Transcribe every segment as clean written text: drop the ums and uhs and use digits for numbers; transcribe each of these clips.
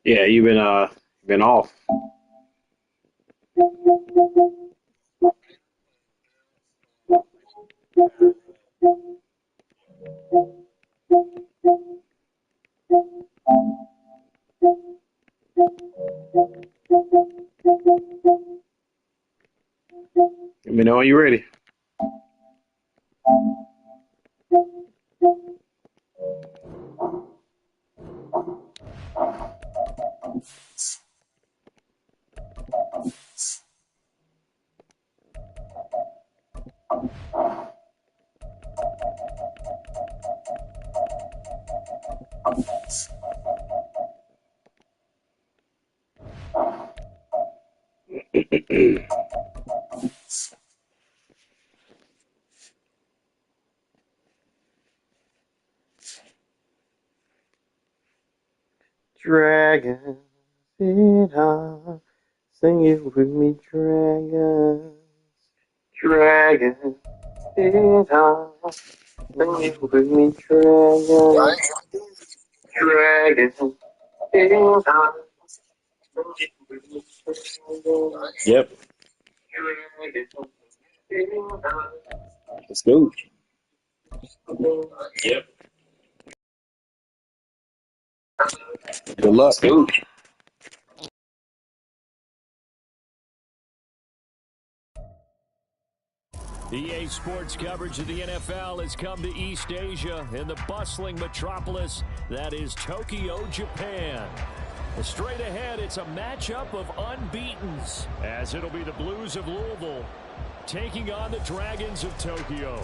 Yeah, you've been off. Let me know when you're ready. Dragons in on, sing it with me, dragons. Dragons in on, sing it with me, dragons. Dragons in on, sing it with me, dragons. Yep. Let's go. Yep. Good luck. Go. EA Sports coverage of the NFL has come to East Asia in the bustling metropolis that is Tokyo, Japan. Straight ahead, it's a matchup of unbeatens, as it'll be the Blues of Louisville taking on the Dragons of Tokyo.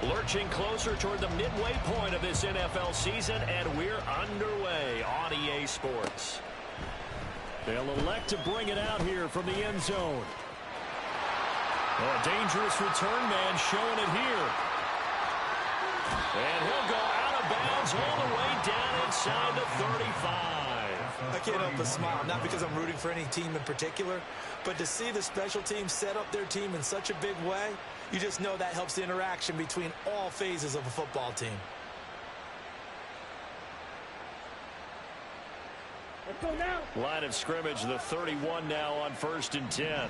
Lurching closer toward the midway point of this NFL season, and we're underway on EA Sports. They'll elect to bring it out here from the end zone. Oh, a dangerous return man showing it here. And he'll go out of bounds all the way down inside the 35. I can't help but smile, not because I'm rooting for any team in particular, but to see the special team set up their team in such a big way, you just know that helps the interaction between all phases of a football team. Let's go now. Line of scrimmage, the 31 now on 1st and 10.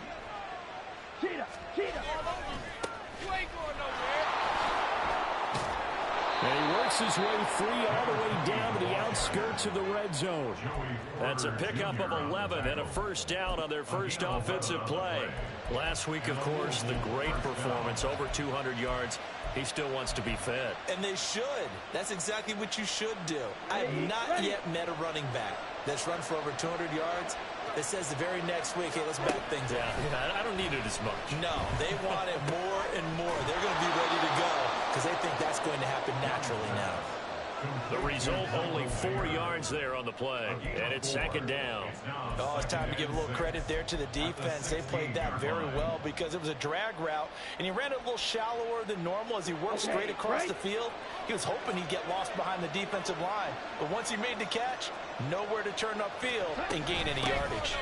Cheetah. You ain't going nowhere. And he works his way free all the way down to the outskirts of the red zone. That's a pickup of 11 and a first down on their first offensive play. Last week, of course, the great performance, over 200 yards. He still wants to be fed. And they should. That's exactly what you should do. I have not yet met a running back that's run for over 200 yards that says the very next week, hey, let's back things up. Yeah, I don't need it as much. No, they want it more and more. They're going to be ready to go because they think that's going to happen naturally now. The result, only 4 yards there on the play, and it's 2nd down. Oh, it's time to give a little credit there to the defense. They played that very well because it was a drag route, and he ran it a little shallower than normal as he worked straight across the field. He was hoping he'd get lost behind the defensive line, but once he made the catch, nowhere to turn upfield and gain any yardage.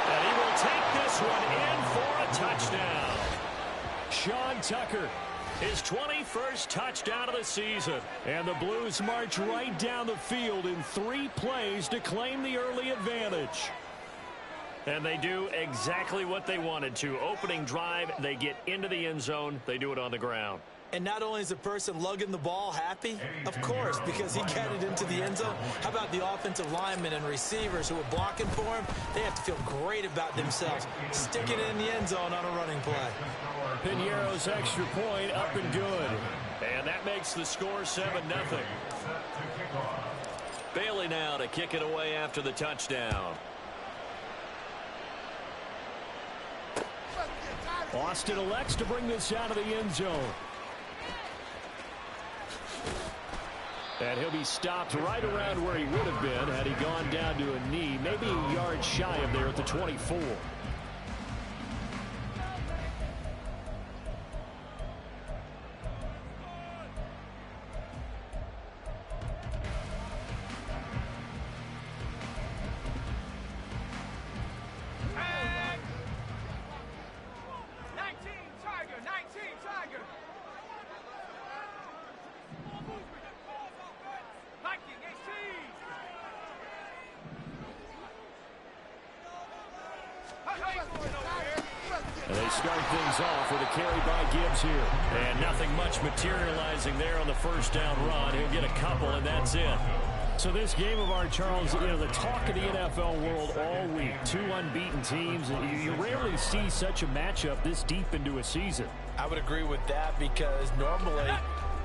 And he will take this one in for a touchdown. Sean Tucker, his 21st touchdown of the season. And the Blues march right down the field in 3 plays to claim the early advantage. And they do exactly what they wanted to. Opening drive, they get into the end zone. They do it on the ground. And not only is the person lugging the ball happy, of course, because he got it into the end zone. How about the offensive linemen and receivers who are blocking for him? They have to feel great about themselves, sticking it in the end zone on a running play. Piñeiro's extra point up and good. And And that makes the score 7-0. Bailey now to kick it away after the touchdown. Austin elects to bring this out of the end zone. And he'll be stopped right around where he would have been had he gone down to a knee, maybe a yard shy of there at the 24. And they start things off with a carry by Gibbs here. And nothing much materializing there on the first down run. He'll get a couple, and that's it. So this game of ours, Charles, you know, the talk of the NFL world all week. Two unbeaten teams. You rarely see such a matchup this deep into a season. I would agree with that because normally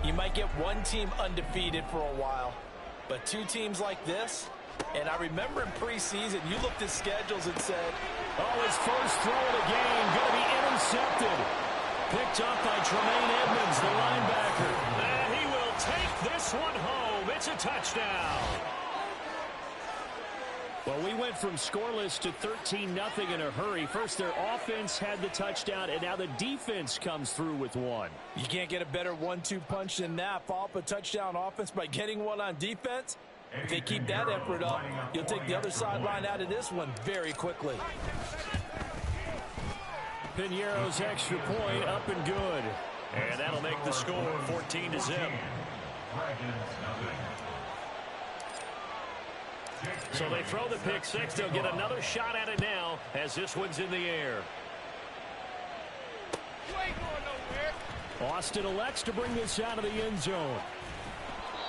you might get one team undefeated for a while. But two teams like this, and I remember in preseason, you looked at schedules and said, oh, his first throw of the game going to be intercepted. Picked up by Tremaine Edmonds, the linebacker. And he will take this one home. It's a touchdown. Well, we went from scoreless to 13-0 in a hurry. First, their offense had the touchdown, and now the defense comes through with one. You can't get a better 1-2 punch than that. Follow up a touchdown offense by getting one on defense. If they keep that effort up, you'll take the other sideline out of this one very quickly. Piñeiro's extra point up and good. And that'll make the score 14-0. So they throw the pick six. They'll get another shot at it now as this one's in the air. Austin elects to bring this out of the end zone.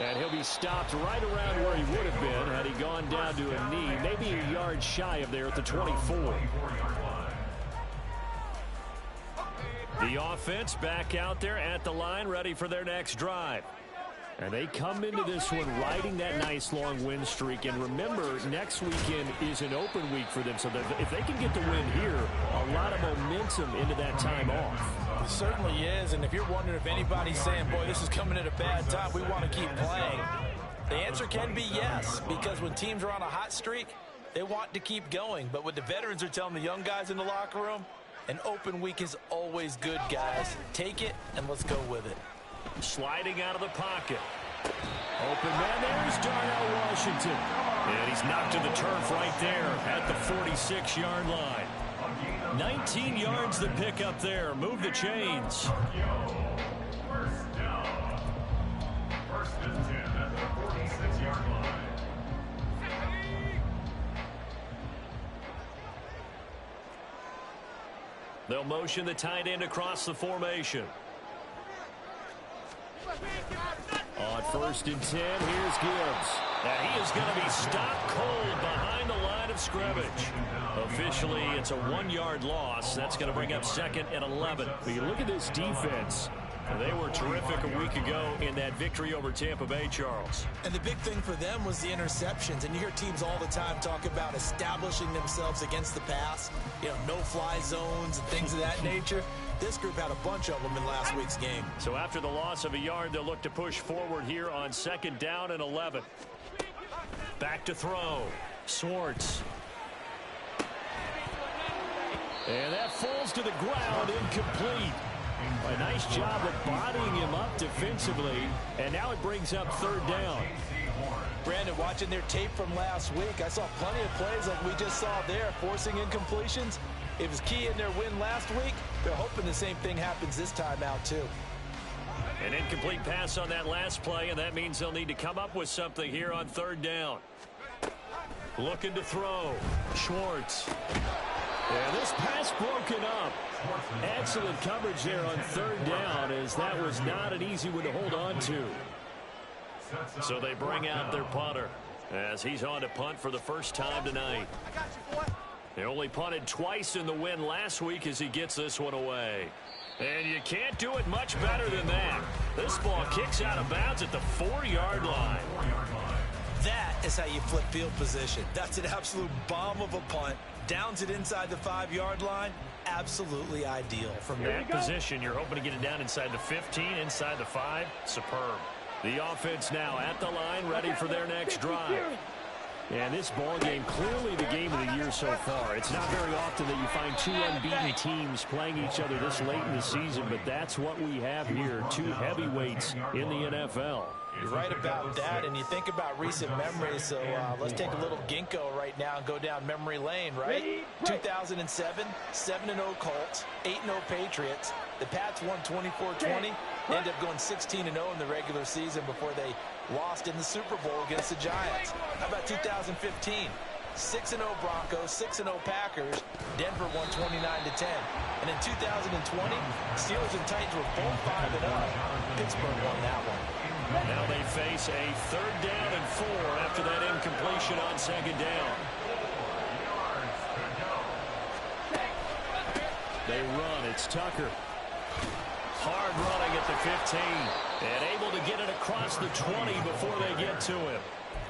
And he'll be stopped right around where he would have been had he gone down to a knee, maybe a yard shy of there at the 24. The offense back out there at the line, ready for their next drive. And they come into this one riding that nice long win streak. And remember, next weekend is an open week for them. So that if they can get the win here, a lot of momentum into that time off. It certainly is. And if you're wondering if anybody's saying, boy, this is coming at a bad time, we want to keep playing, the answer can be yes. Because when teams are on a hot streak, they want to keep going. But what the veterans are telling the young guys in the locker room, an open week is always good, guys. Take it and let's go with it. Sliding out of the pocket. Open man, there's Darnell Washington. And he's knocked to the turf right there at the 46-yard line. 19 yards to pick up there. Move the chains. First down. First and 10 at the 46-yard line. They'll motion the tight end across the formation. On first and 10, here's Gibbs. Now he is going to be stopped cold behind the line of scrimmage. Officially, it's a 1-yard loss. That's going to bring up 2nd and 11. But you look at this defense. They were terrific a week ago in that victory over Tampa Bay, Charles. And the big thing for them was the interceptions. And you hear teams all the time talk about establishing themselves against the pass. You know, no-fly zones and things of that nature. This group had a bunch of them in last week's game. So after the loss of a yard, they'll look to push forward here on 2nd down and 11. Back to throw. Swartz. And that falls to the ground, incomplete. A nice job of bodying him up defensively, and now it brings up 3rd down. Brandon, watching their tape from last week, I saw plenty of plays like we just saw there, forcing incompletions. It was key in their win last week. They're hoping the same thing happens this time out, too. An incomplete pass on that last play, and that means they'll need to come up with something here on 3rd down. Looking to throw. Schwartz. Yeah, this pass broken up. Excellent coverage there on 3rd down, as that was not an easy one to hold on to. So they bring out their punter as he's on to punt for the first time tonight. They only punted twice in the win last week as he gets this one away. And you can't do it much better than that. This ball kicks out of bounds at the 4-yard line. That is how you flip field position. That's an absolute bomb of a punt. Downs it inside the 5-yard line. Absolutely ideal. From that position, you're hoping to get it down inside the 15, inside the 5. Superb. The offense now at the line, ready for their next drive. And this ball game, clearly the game of the year so far. It's not very often that you find two unbeaten teams playing each other this late in the season, but that's what we have here, two heavyweights in the NFL. You're right about that, and you think about recent memories, so let's take a little ginkgo right now and go down memory lane, right? 2007, 7-0 Colts, 8-0 Patriots. The Pats won 24-20, ended up going 16-0 in the regular season before they lost in the Super Bowl against the Giants. How about 2015? 6-0 Broncos, 6-0 Packers. Denver won 29-10. And in 2020, Steelers and Titans were both 5-0. Pittsburgh won that one. Now they face a 3rd down and 4 after that incompletion on 2nd down. They run. It's Tucker. Hard running at the 15. And able to get it across the 20 before they get to him.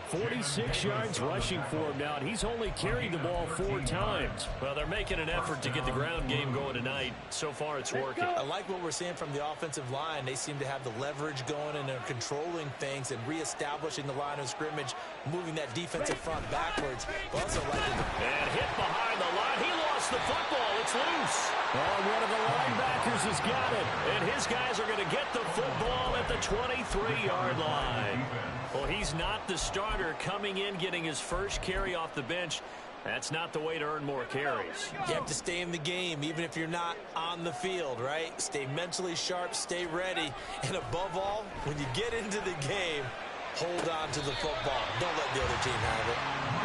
46 yards rushing for him now, and he's only carried the ball 4 times. Well, they're making an effort to get the ground game going tonight. So far, it's working. I like what we're seeing from the offensive line. They seem to have the leverage going, and they're controlling things and reestablishing the line of scrimmage, moving that defensive front backwards. Also like it. And hit behind the line. He lost the football. It's loose. Oh, one of the linebackers has got it. And his guys are going to get the football at the 23-yard line. Well, he's not the starter coming in, getting his first carry off the bench. That's not the way to earn more carries. You have to stay in the game, even if you're not on the field, right? Stay mentally sharp, stay ready. And above all, when you get into the game, hold on to the football. Don't let the other team have it.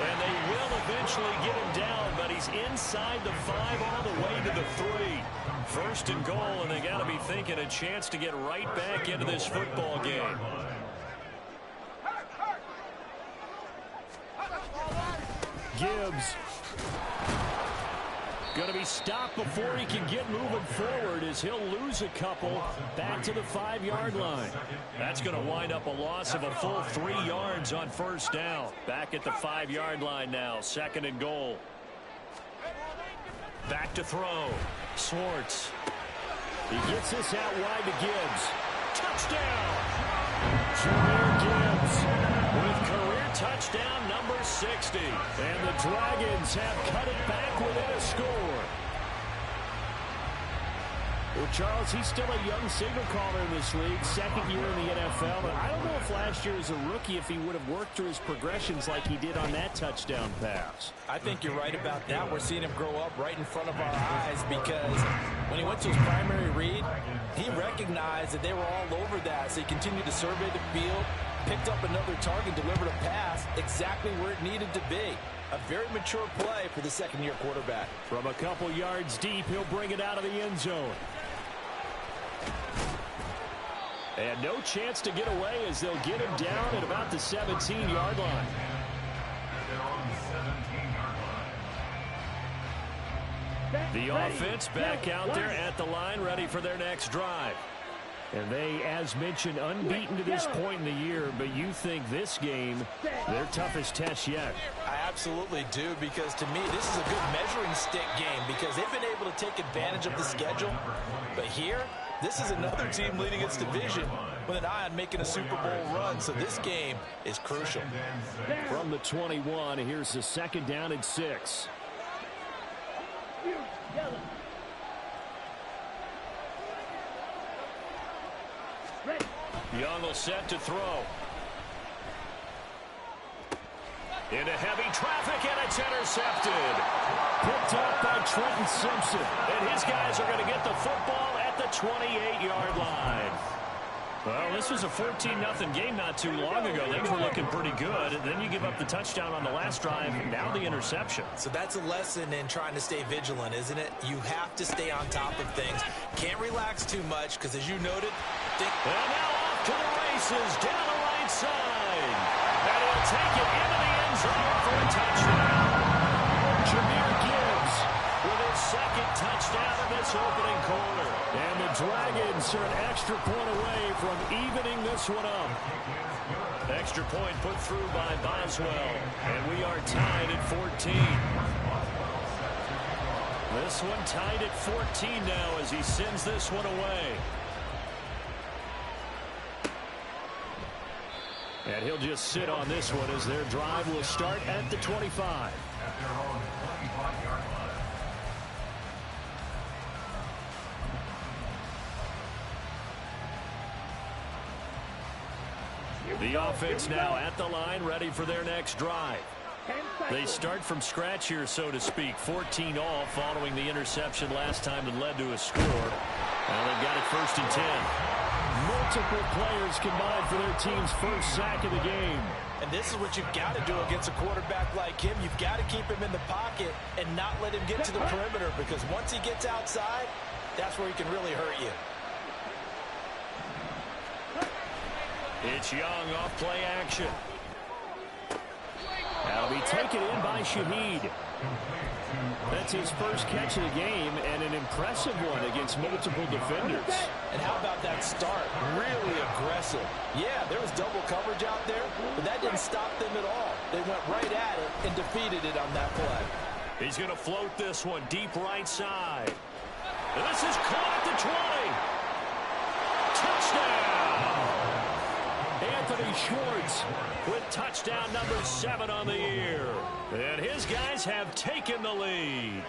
And they will eventually get him down, but he's inside the 5 all the way to the 3. 1st and goal, and they got to be thinking a chance to get right back into this football game. Gibbs going to be stopped before he can get moving forward as he'll lose a couple back to the 5-yard line. That's going to wind up a loss of a full 3 yards on 1st down. Back at the 5-yard line now, 2nd and goal. Back to throw. Swartz. He gets this out wide to Gibbs. Touchdown! Jameer Gibbs with career touchdown number 60. And the Dragons have cut it back within a score. Well, Charles, he's still a young signal caller in this league, 2nd year in the NFL. But I don't know if last year as a rookie, if he would have worked through his progressions like he did on that touchdown pass. I think you're right about that. We're seeing him grow up right in front of our eyes because when he went to his primary read, he recognized that they were all over that. So he continued to survey the field, picked up another target, delivered a pass exactly where it needed to be. A very mature play for the 2nd-year quarterback. From a couple yards deep, he'll bring it out of the end zone. And no chance to get away as they'll get him down at about the 17-yard line. The offense back out there at the line, ready for their next drive. And they, as mentioned, unbeaten to this point in the year, but you think this game, their toughest test yet. I absolutely do, because to me, this is a good measuring stick game because they've been able to take advantage of the schedule. But here, this is another team leading its division with an eye on making a Super Bowl run, so this game is crucial. From the 21, here's the 2nd down and 6. Young will set to throw. Into heavy traffic, and it's intercepted. Picked up by Trenton Simpson. And his guys are going to get the football at the 28-yard line. Well, this was a 14-0 game not too long ago. Things were looking pretty good. And then you give up the touchdown on the last drive, and now the interception. So that's a lesson in trying to stay vigilant, isn't it? You have to stay on top of things. Can't relax too much, because as you noted... And now off to the races, down the right side. And he'll take it into the end zone for a touchdown. Jameer Gibbs with his second touchdown in this opening quarter. And the Dragons are an extra point away from evening this one up. Extra point put through by Boswell. And we are tied at 14. This one tied at 14 now as he sends this one away. And he'll just sit on this one as their drive will start at the 25. The offense now at the line, ready for their next drive. They start from scratch here, so to speak. 14 all following the interception last time that led to a score. Now they've got it 1st and 10. Multiple players combined for their team's first sack of the game. And this is what you've got to do against a quarterback like him. You've got to keep him in the pocket and not let him get to the perimeter, because once he gets outside, that's where he can really hurt you. It's Young off play action. That'll be taken in by Shaheed. That's his first catch of the game, and an impressive one against multiple defenders. And how about that start? Really aggressive. Yeah, there was double coverage out there, but that didn't stop them at all. They went right at it and defeated it on that play. He's going to float this one deep right side. And this is caught at the 20. Touchdown! Anthony Schwartz with touchdown number 7 on the year. And his guys have taken the lead.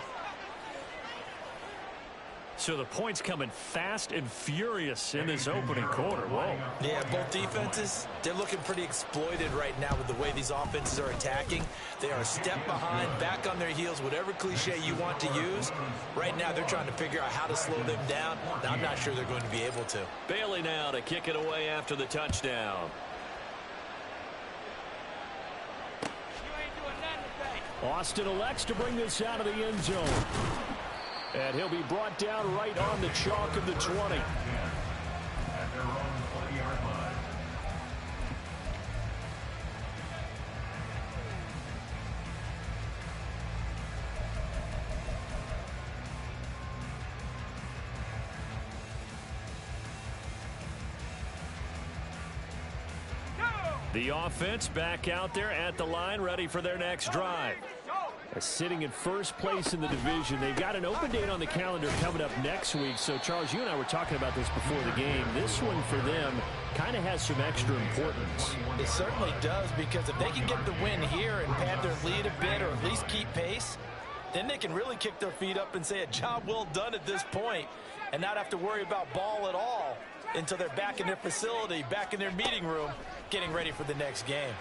So the points coming fast and furious in this opening quarter. Whoa. Yeah, both defenses, they're looking pretty exploited right now with the way these offenses are attacking. They are a step behind, back on their heels, whatever cliche you want to use. Right now, they're trying to figure out how to slow them down. I'm not sure they're going to be able to. Bailey now to kick it away after the touchdown. Austin elects to bring this out of the end zone. And he'll be brought down right on the chalk of the 20. At their own 20-yard line. The offense back out there at the line, ready for their next drive. Sitting in first place in the division. They've got an open date on the calendar coming up next week. So, Charles, you and I were talking about this before the game. This one for them kind of has some extra importance. It certainly does, because if they can get the win here and pad their lead a bit, or at least keep pace, then they can really kick their feet up and say a job well done at this point and not have to worry about ball at all until they're back in their facility, back in their meeting room, getting ready for the next game.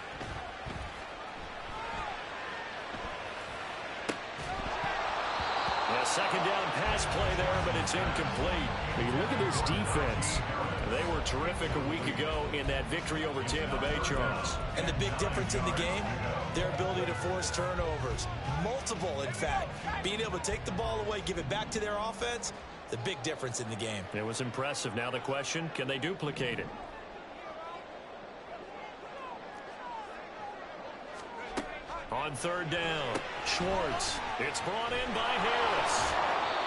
A second down pass play there, but it's incomplete. You look at this defense. They were terrific a week ago in that victory over Tampa Bay, Charles. And the big difference in the game, their ability to force turnovers. Multiple, in fact. Being able to take the ball away, give it back to their offense, the big difference in the game. It was impressive. Now the question, can they duplicate it? On third down, Schwartz. It's brought in by Harris.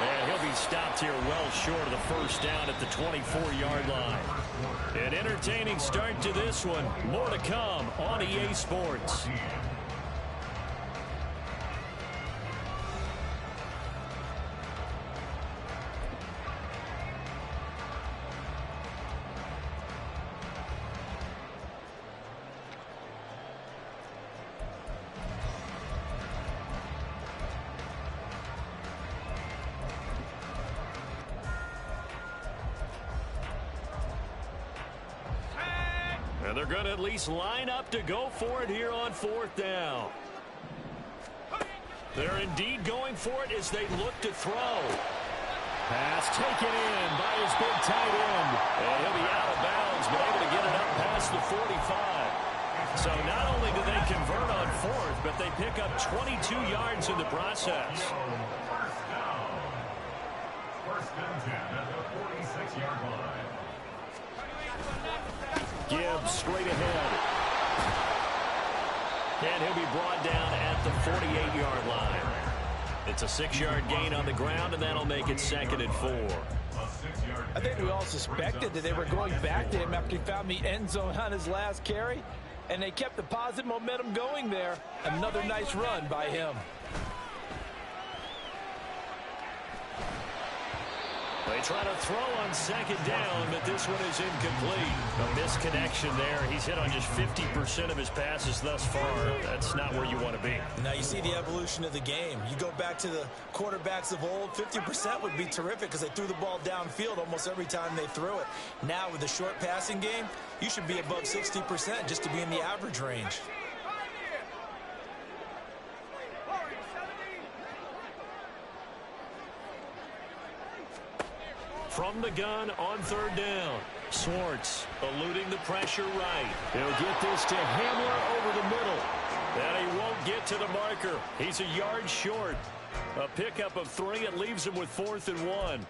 And he'll be stopped here well short of the first down at the 24-yard line. An entertaining start to this one. More to come on EA Sports. And they're going to at least line up to go for it here on fourth down. They're indeed going for it as they look to throw. Pass taken in by his big tight end. And he'll be out of bounds, but able to get it up past the 45. So not only do they convert on fourth, but they pick up 22 yards in the process. First and 10 at the 46-yard line. Gibbs straight ahead. And he'll be brought down at the 48-yard line. It's a 6-yard gain on the ground, and that'll make it 2nd and 4. I think we all suspected that they were going back to him after he found the end zone on his last carry, and they kept the positive momentum going there. Another nice run by him. They try to throw on 2nd down, but this one is incomplete. A misconnection there. He's hit on just 50% of his passes thus far. That's not where you want to be. Now you see the evolution of the game. You go back to the quarterbacks of old, 50% would be terrific because they threw the ball downfield almost every time they threw it. Now with the short passing game, you should be above 60% just to be in the average range. From the gun on 3rd down. Swartz eluding the pressure right. He'll get this to Hamler over the middle. And he won't get to the marker. He's a yard short. A pickup of 3. It leaves him with 4th and 1.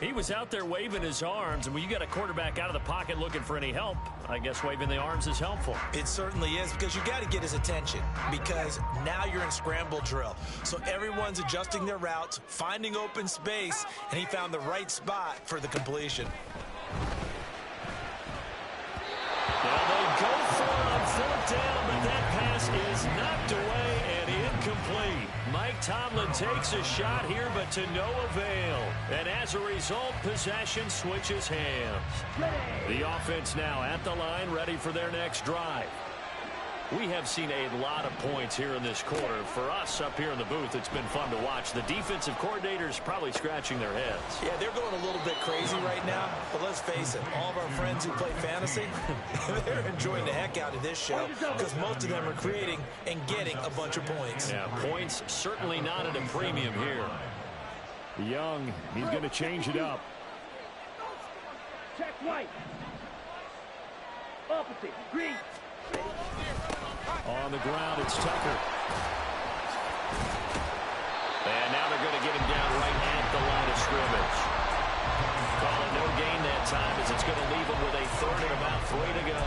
He was out there waving his arms, and when you got a quarterback out of the pocket looking for any help, I guess waving the arms is helpful. It certainly is, because you got to get his attention, because now you're in scramble drill. So everyone's adjusting their routes, finding open space, and he found the right spot for the completion. Now they go for it on 4th down, but that pass is knocked away and incomplete. Mike Tomlin takes a shot here, but to no avail. And as a result, possession switches hands. The offense now at the line, ready for their next drive. We have seen a lot of points here in this quarter. For us up here in the booth, it's been fun to watch. The defensive coordinators probably scratching their heads. Yeah, they're going a little bit crazy right now. But let's face it, all of our friends who play fantasy, they're enjoying the heck out of this show because most of them are creating and getting a bunch of points. Yeah, points certainly not at a premium here. Young, he's going to change it up. Check white. Opposite, green. On the ground, it's Tucker. And now they're going to get him down right at the line of scrimmage. Call it no gain that time as it's going to leave him with a 3rd and about 3 to go.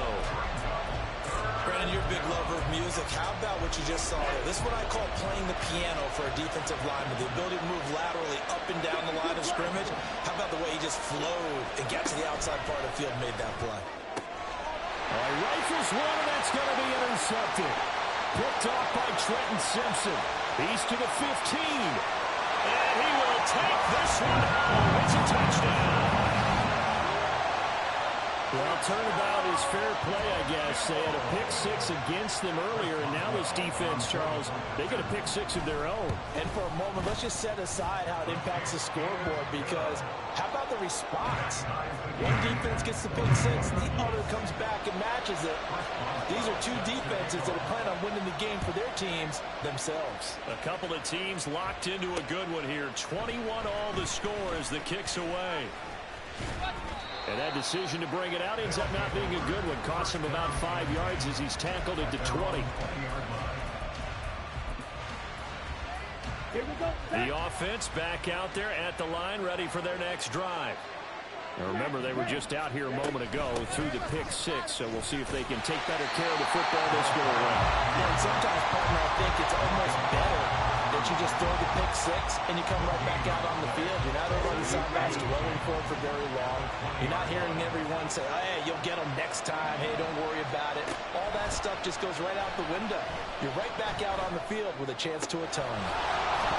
Brandon, you're a big lover of music. How about what you just saw there? This is what I call playing the piano for a defensive lineman. The ability to move laterally up and down the line of scrimmage. How about the way he just flowed and got to the outside part of the field and made that play? Rifles one, and that's going to be intercepted. Picked off by Trenton Simpson. He's to the 15. And he will take this one home. It's a touchdown. Well, turnabout is fair play, I guess. They had a pick-6 against them earlier, and now this defense, Charles, they get a pick-6 of their own. And for a moment, let's just set aside how it impacts the scoreboard, because how about the response? One defense gets the pick-6, and the other comes back and matches it. These are two defenses that are planning on winning the game for their teams themselves. A couple of teams locked into a good one here. 21 all the score as the kick's away. And that decision to bring it out ends up not being a good one. Costs him about 5 yards as he's tackled at the 20. The offense back out there at the line, ready for their next drive. Now remember, they were just out here a moment ago through the pick-6, so we'll see if they can take better care of the football this go around. Yeah, and sometimes, partner, I think it's almost better that you just throw the pick-6 and you come right back out on the field. You're not over on the sidelines dwelling for it for very long. You're not hearing everyone say, hey, you'll get them next time. Hey, don't worry about it. All that stuff just goes right out the window. You're right back out on the field with a chance to atone.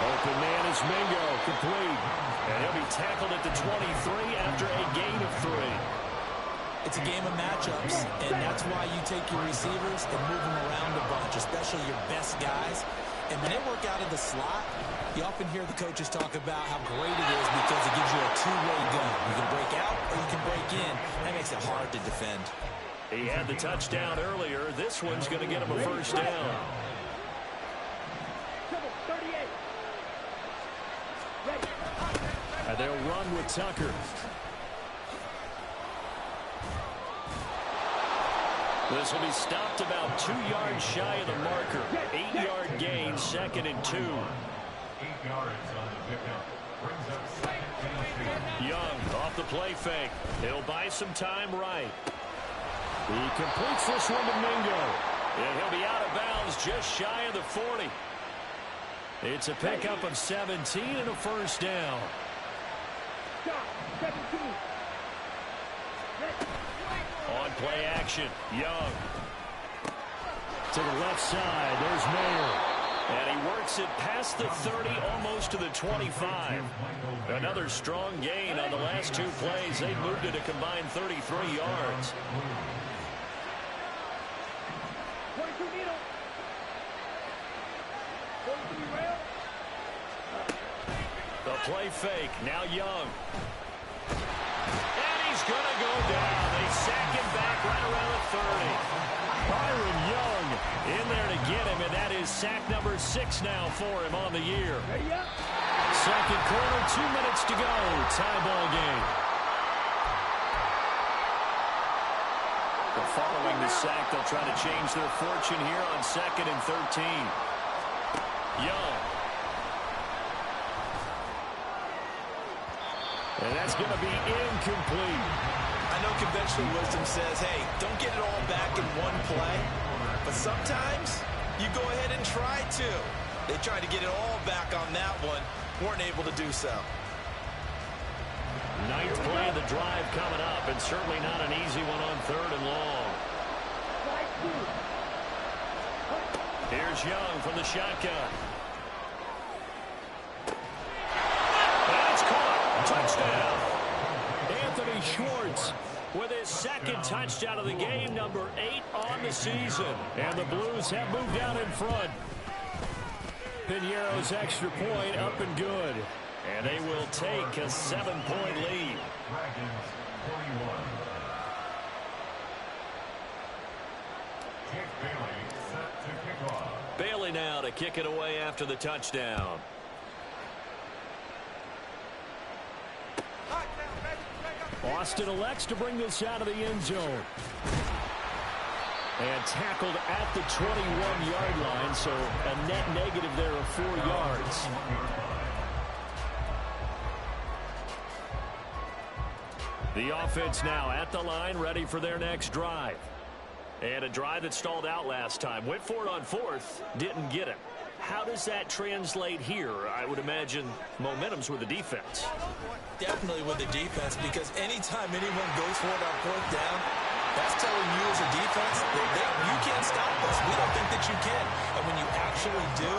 Open man is Mingo, complete. And he'll be tackled at the 23 after a gain of 3. It's a game of matchups, and that's why you take your receivers and move them around a bunch, especially your best guys. And when they work out of the slot, you often hear the coaches talk about how great it is because it gives you a two-way gun. You can break out or you can break in. That makes it hard to defend. He had the touchdown earlier. This one's going to get him a 1st down. And they'll run with Tucker. This will be stopped about 2 yards shy of the marker. 8-yard gain, 2nd and 2. 8 yards on the pickup. Brings up 2nd and 2. Young off the play fake. He'll buy some time right. He completes this one to Mingo. And he'll be out of bounds just shy of the 40. It's a pickup of 17 and a first down. On play action, Young. To the left side, there's Mayer. And he works it past the 30, almost to the 25. Another strong gain on the last two plays. They moved it a combined 33 yards. The play fake, now Young. And he's going to go down. They sack him back right around the 30. Byron Young in there to get him, and that is sack number 6 now for him on the year. Second quarter, 2 minutes to go. Tie ball game. Following the sack, they'll try to change their fortune here on 2nd and 13. Young. And that's going to be incomplete. I know conventional wisdom says, hey, don't get it all back in one play. But sometimes you go ahead and try to. They tried to get it all back on that one. Weren't able to do so. Ninth play of the drive coming up, and certainly not an easy one on 3rd and long. Here's Young from the shotgun. That's caught. Touchdown. Anthony Schwartz with his second touchdown of the game, number 8 on the season. And the Blues have moved out in front. Piñeiro's extra point up and good. And they will take a 7-point lead. Dragons 41. Kick Bailey set to kick off. Bailey now to kick it away after the touchdown. Austin elects to bring this out of the end zone. And tackled at the 21-yard line, so a net negative there of 4 yards. The offense now at the line, ready for their next drive. And a drive that stalled out last time. Went for it on 4th, didn't get it. How does that translate here? I would imagine momentum's with the defense. Definitely with the defense, because anytime anyone goes for it on 4th down, that's telling you as a defense that you can't stop us. We don't think that you can. And when you actually do,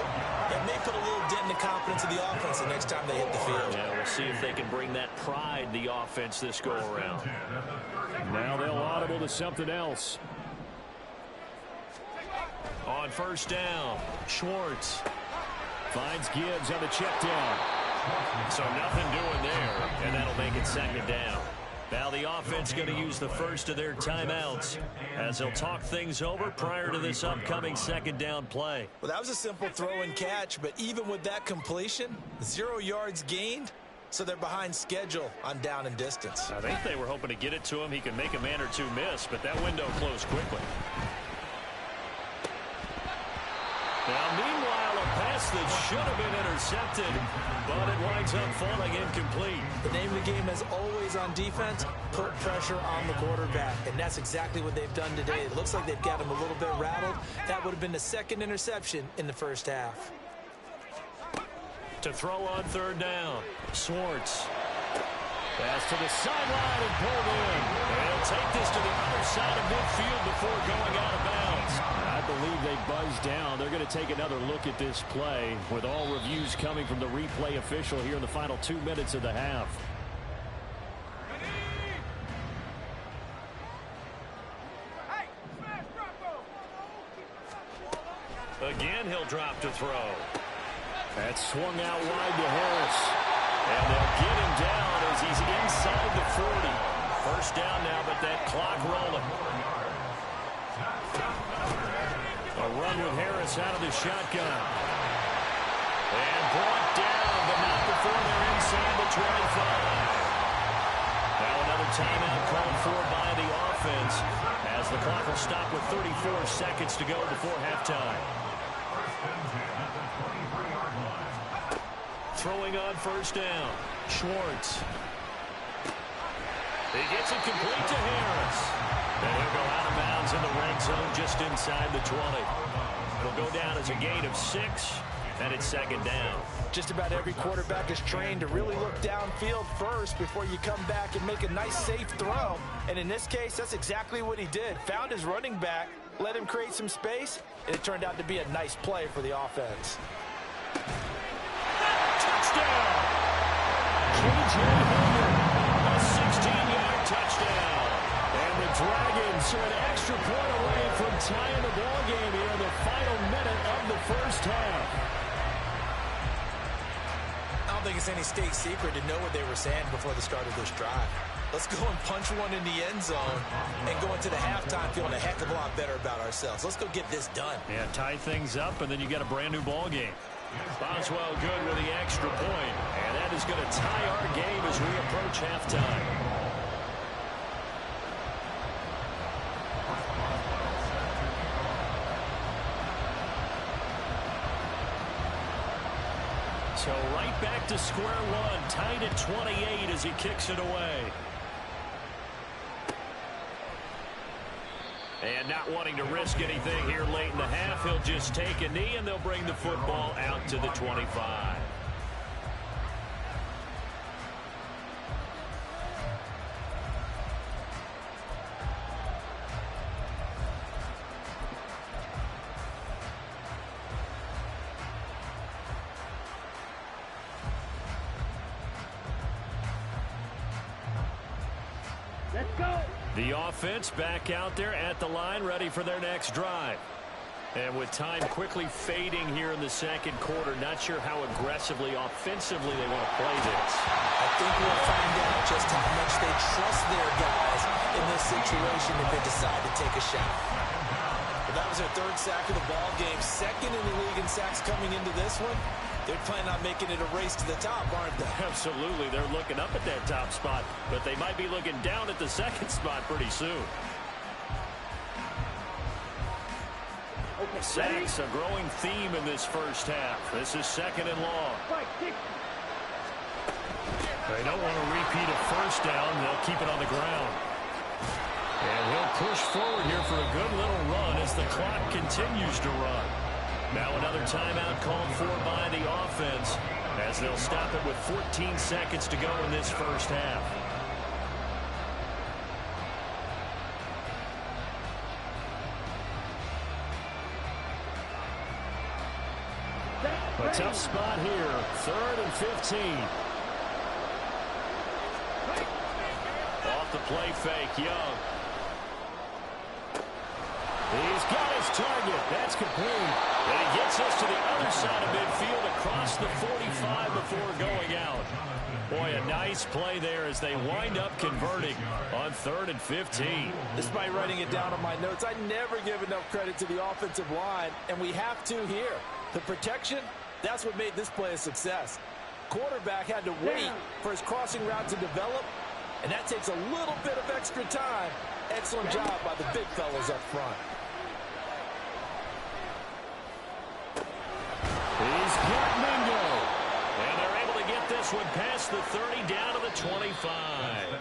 that may put a little dent in the confidence of the offense the next time they hit the field. Yeah, we'll see if they can bring that pride, the offense, this go-around. Now they'll audible to something else. On 1st down, Schwartz Finds Gibbs on the check down. So nothing doing there, and that'll make it 2nd down. Now the offense going to use the first of their timeouts as they'll talk things over prior to this upcoming 2nd down play. Well, that was a simple throw and catch, but even with that completion, 0 yards gained, so they're behind schedule on down and distance. I think they were hoping to get it to him. He can make a man or two miss, but that window closed quickly. Now, meanwhile, a pass that should have been intercepted, but it winds up falling incomplete. The name of the game, as always on defense, put pressure on the quarterback, and that's exactly what they've done today. It looks like they've got him a little bit rattled. That would have been the 2nd interception in the 1st half. To throw on 3rd down, Schwartz. Pass to the sideline and pulled in. They'll take this to the other side of midfield before going out of bounds. I believe they buzzed down. They're going to take another look at this play with all reviews coming from the replay official here in the final 2 minutes of the half. Again, he'll drop to throw. That swung out wide to Harris. And they'll get him down as he's inside the 40. 1st down now, but that clock rolling. A run with Harris out of the shotgun. And brought down, but not before they're inside the 25. Now another timeout called for by the offense as the clock will stop with 34 seconds to go before halftime. Throwing on 1st down, Schwartz. He gets it complete to Harris. And he'll go out of bounds in the red zone just inside the 20. It'll go down as a gain of 6. and it's second down. Just about every quarterback is trained to really look downfield first before you come back and make a nice, safe throw. And in this case, that's exactly what he did. Found his running back, let him create some space, and it turned out to be a nice play for the offense. Touchdown! KJ Hilliard, a 16-yard touchdown. And the Dragons are an extra point away from tying the ball game here in the final minute of the first half. I don't think it's any state secret to know what they were saying before the start of this drive. Let's go and punch one in the end zone and go into the halftime feeling a heck of a lot better about ourselves. Let's go get this done. Yeah, tie things up, and then you got a brand-new ball game. Boswell good with the extra point, and that is going to tie our game as we approach halftime. So right back to square one, tied at 28 as he kicks it away. And not wanting to risk anything here late in the half, he'll just take a knee, and they'll bring the football out to the 25. The offense back out there at the line, ready for their next drive. And with time quickly fading here in the second quarter, not sure how aggressively, offensively they want to play this. I think we'll find out just how much they trust their guys in this situation if they decide to take a shot. Well, that was their third sack of the ball game, second in the league in sacks coming into this one. They're planning on making it a race to the top, aren't they? Absolutely. They're looking up at that top spot, but they might be looking down at the second spot pretty soon. Sacks, a growing theme in this first half. This is second and long. They don't want to repeat a first down. They'll keep it on the ground. And he'll push forward here for a good little run as the clock continues to run. Now another timeout called for by the offense as they'll stop it with 14 seconds to go in this first half. A tough spot here, 3rd and 15. Off the play fake, Young. He's got his target. That's complete. And he gets us to the other side of midfield across the 45 before going out. Boy, a nice play there as they wind up converting on 3rd and 15. Despite writing it down on my notes, I never give enough credit to the offensive line, and we have to here. The protection, that's what made this play a success. Quarterback had to wait for his crossing route to develop, and that takes a little bit of extra time. Excellent job by the big fellas up front. He's got Mingo. And they're able to get this one past the 30 down to the 25.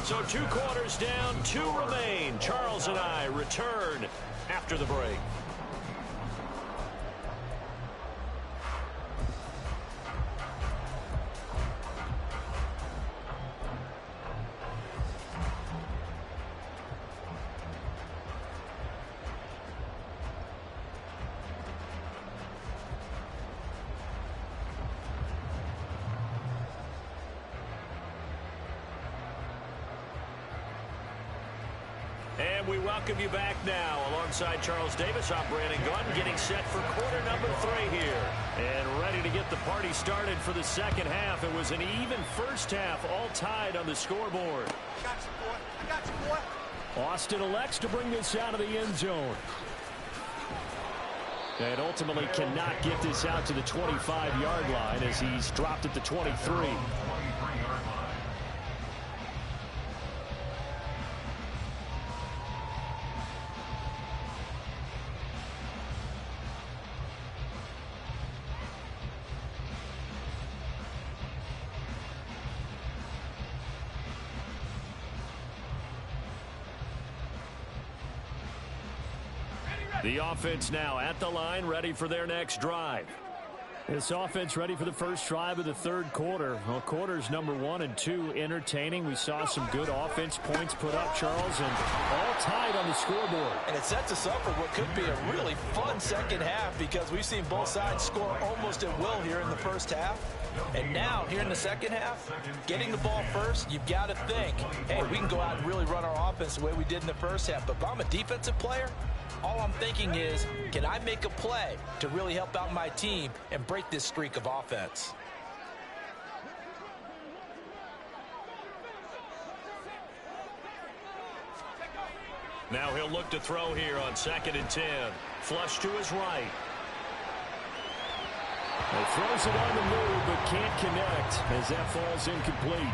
So 2 quarters down, 2 remain. Charles and I return after the break. And we welcome you back now. Alongside Charles Davis, I'm Brandon Gunn, getting set for quarter number 3 here. And ready to get the party started for the second half. It was an even first half, all tied on the scoreboard. I got you, boy. I got you, boy. Austin elects to bring this out of the end zone. And ultimately cannot get this out to the 25-yard line as he's dropped at the 23. The offense now at the line, ready for their next drive. This offense ready for the first drive of the third quarter. Well, quarters number 1 and 2 entertaining. We saw some good offense points put up, Charles, and all tied on the scoreboard. And it sets us up for what could be a really fun second half because we've seen both sides score almost at will here in the first half. And now, here in the second half, getting the ball first, you've got to think, hey, we can go out and really run our offense the way we did in the first half. But if I'm a defensive player, all I'm thinking is, can I make a play to really help out my team and break this streak of offense? Now he'll look to throw here on 2nd and 10. Flush to his right. He throws it on the move, but can't connect as that falls incomplete.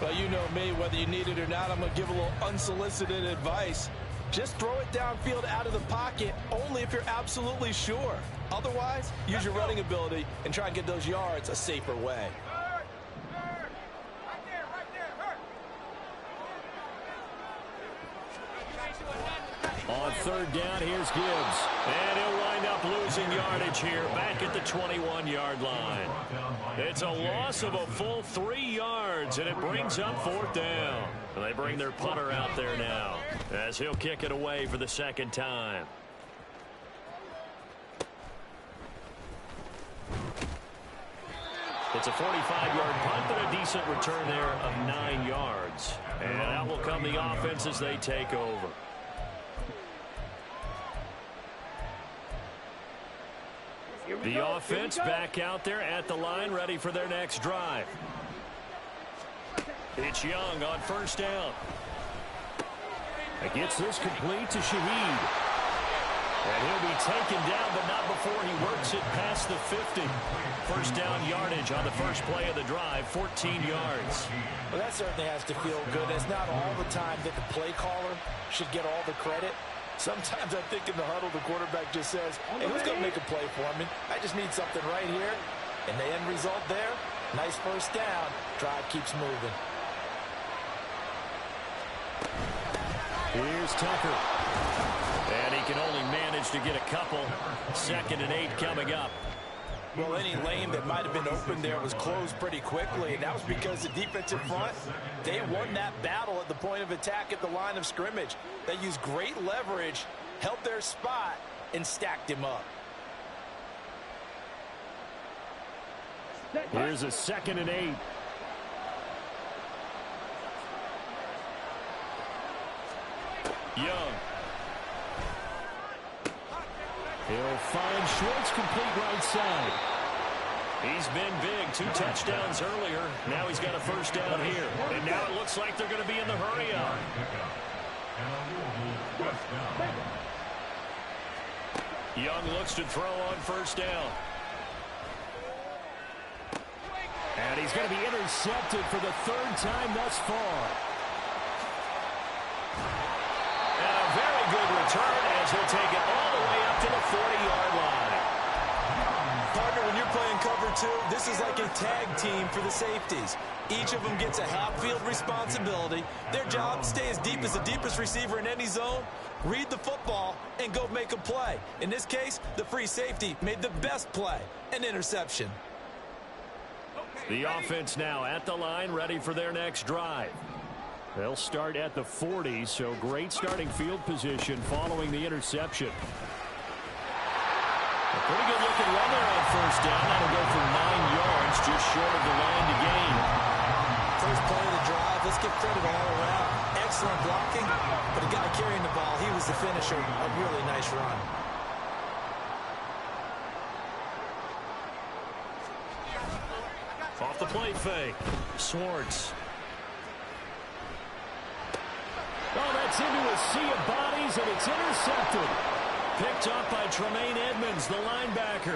Well, you know me, whether you need it or not, I'm going to give a little unsolicited advice. Just throw it downfield out of the pocket only if you're absolutely sure. Otherwise, use your running ability and try and get those yards a safer way. On 3rd down, here's Gibbs. And he'll wind up losing yardage here back at the 21-yard line. It's a loss of a full 3 yards, and it brings up 4th down. And they bring their punter out there now as he'll kick it away for the 2nd time. It's a 45-yard punt, but a decent return there of 9 yards. And out will come the offense as they take over. The offense back out there at the line, ready for their next drive. It's Young on 1st down. It gets this complete to Shaheed. And he'll be taken down, but not before he works it past the 50. 1st down yardage on the first play of the drive, 14 yards. Well, that certainly has to feel good. It's not all the time that the play caller should get all the credit. Sometimes I think in the huddle, the quarterback just says, hey, who's going to make a play for me? I just need something right here. And the end result there, nice 1st down. Drive keeps moving. Here's Tucker. And he can only manage to get a couple. 2nd and 8 coming up. Well, any lane that might have been open there was closed pretty quickly, and that was because the defensive front, they won that battle at the point of attack at the line of scrimmage. They used great leverage, held their spot, and stacked him up. Here's a 2nd and 8. Young. He'll find Schwartz complete right side. He's been big. 2 touchdowns earlier. Now he's got a 1st down here. And now it looks like they're going to be in the hurry up. Young looks to throw on 1st down. And he's going to be intercepted for the 3rd time thus far. And a very good return as he'll take it all the way up to the 40-yard line. Partner, when you're playing cover 2, this is like a tag team for the safeties. Each of them gets a half-field responsibility. Their job, stay as deep as the deepest receiver in any zone, read the football, and go make a play. In this case, the free safety made the best play, an interception. The offense now at the line, ready for their next drive. They'll start at the 40, so great starting field position following the interception. A pretty good looking run there on 1st down. That'll go for 9 yards, just short of the line to gain. First play of the drive, let's give credit all around. Excellent blocking, but the guy carrying the ball, he was the finisher. A really nice run. Off the play fake. Schwartz. Oh, that's into a sea of bodies, and it's intercepted. Picked up by Tremaine Edmonds, the linebacker.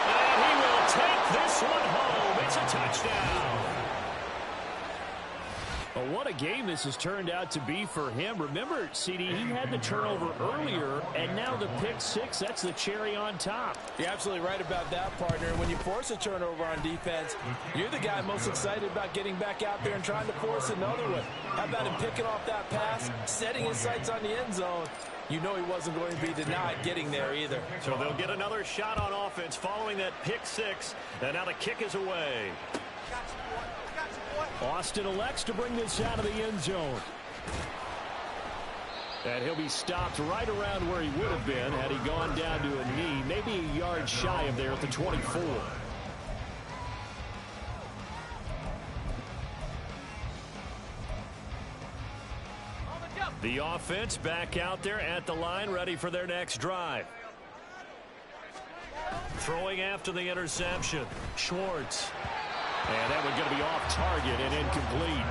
And he will take this one home. It's a touchdown. Well, what a game this has turned out to be for him. Remember, CD, he had the turnover earlier, and now the pick six, that's the cherry on top. You're absolutely right about that, partner. When you force a turnover on defense, you're the guy most excited about getting back out there and trying to force another one. How about him picking off that pass, setting his sights on the end zone? You know he wasn't going to be denied getting there either. So they'll get another shot on offense following that pick six, and now the kick is away. Austin elects to bring this out of the end zone. And he'll be stopped right around where he would have been had he gone down to a knee, maybe a yard shy of there at the 24. The offense back out there at the line, ready for their next drive. Throwing after the interception, Schwartz. And that one going to be off target and incomplete.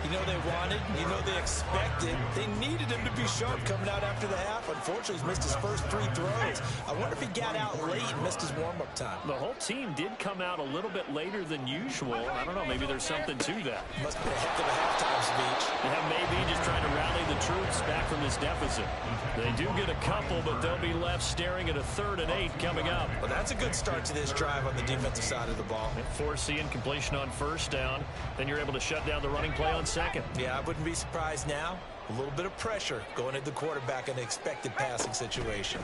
You know they wanted, you know they expected. They needed him to be sharp coming out after the half. Unfortunately, he's missed his first 3 throws. I wonder if he got out late and missed his warm-up time. The whole team did come out a little bit later than usual. I don't know, maybe there's something to that. Must be a heck of a halftime speech. Yeah, maybe just trying to rally the troops back from this deficit. They do get a couple, but they'll be left staring at a 3rd and 8 coming up. Well, that's a good start to this drive on the defensive side of the ball. Force the incompletion on 1st down. Then you're able to shut down the running play on 2nd. Yeah, I wouldn't be surprised now. A little bit of pressure going at the quarterback in an expected passing situation.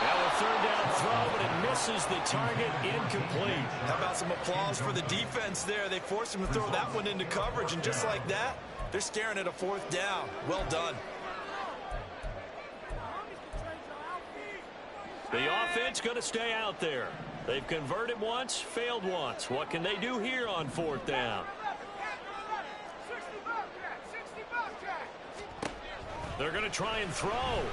Now a 3rd down throw, but it misses the target, incomplete. How about some applause for the defense there? They forced him to throw that one into coverage, and just like that, they're staring at a 4th down. Well done. The offense going to stay out there. They've converted once, failed once. What can they do here on 4th down? They're going to try and throw. Work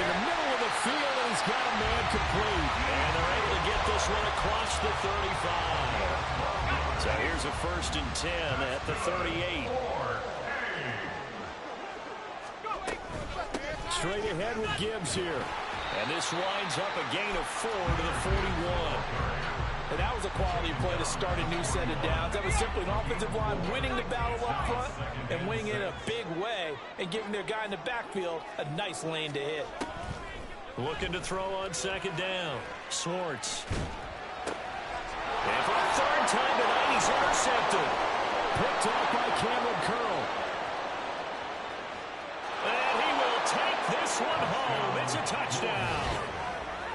in the middle of the field, and he's got a man complete. And they're able to get this one across the 35. So here's a 1st and 10 at the 38. Straight ahead with Gibbs here. And this winds up a gain of 4 to the 41. And that was a quality play to start a new set of downs. That was simply an offensive line winning the battle up front and winning it in a big way and giving their guy in the backfield a nice lane to hit. Looking to throw on 2nd down. Schwartz. And for the 3rd time tonight, he's intercepted. Picked off by Cameron Curl. And he will take this one home. It's a touchdown.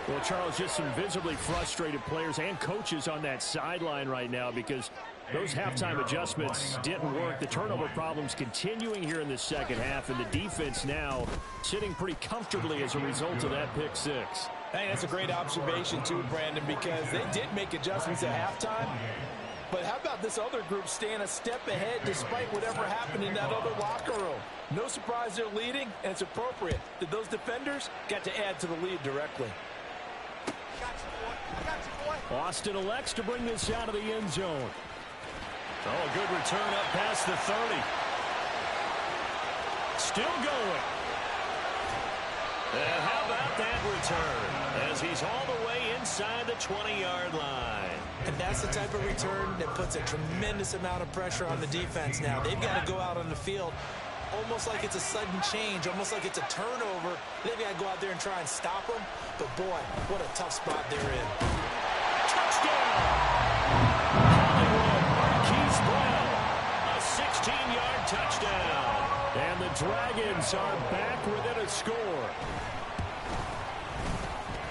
Well, Charles, just some visibly frustrated players and coaches on that sideline right now because those halftime adjustments didn't work. The turnover problems continuing here in the 2nd half, and the defense now sitting pretty comfortably as a result of that pick six. Hey, that's a great observation too, Brandon, because they did make adjustments at halftime. But how about this other group staying a step ahead despite whatever happened in that other locker room? No surprise they're leading, and it's appropriate that those defenders got to add to the lead directly. Austin elects to bring this out of the end zone. Oh, a good return up past the 30. Still going. And how about that return as he's all the way inside the 20-yard line. And that's the type of return that puts a tremendous amount of pressure on the defense now. They've got to go out on the field almost like it's a sudden change, almost like it's a turnover. They've got to go out there and try and stop them. But, boy, what a tough spot they're in. Touchdown! Hollywood Marquise Brown. A 16-yard touchdown. And the Dragons are back within a score.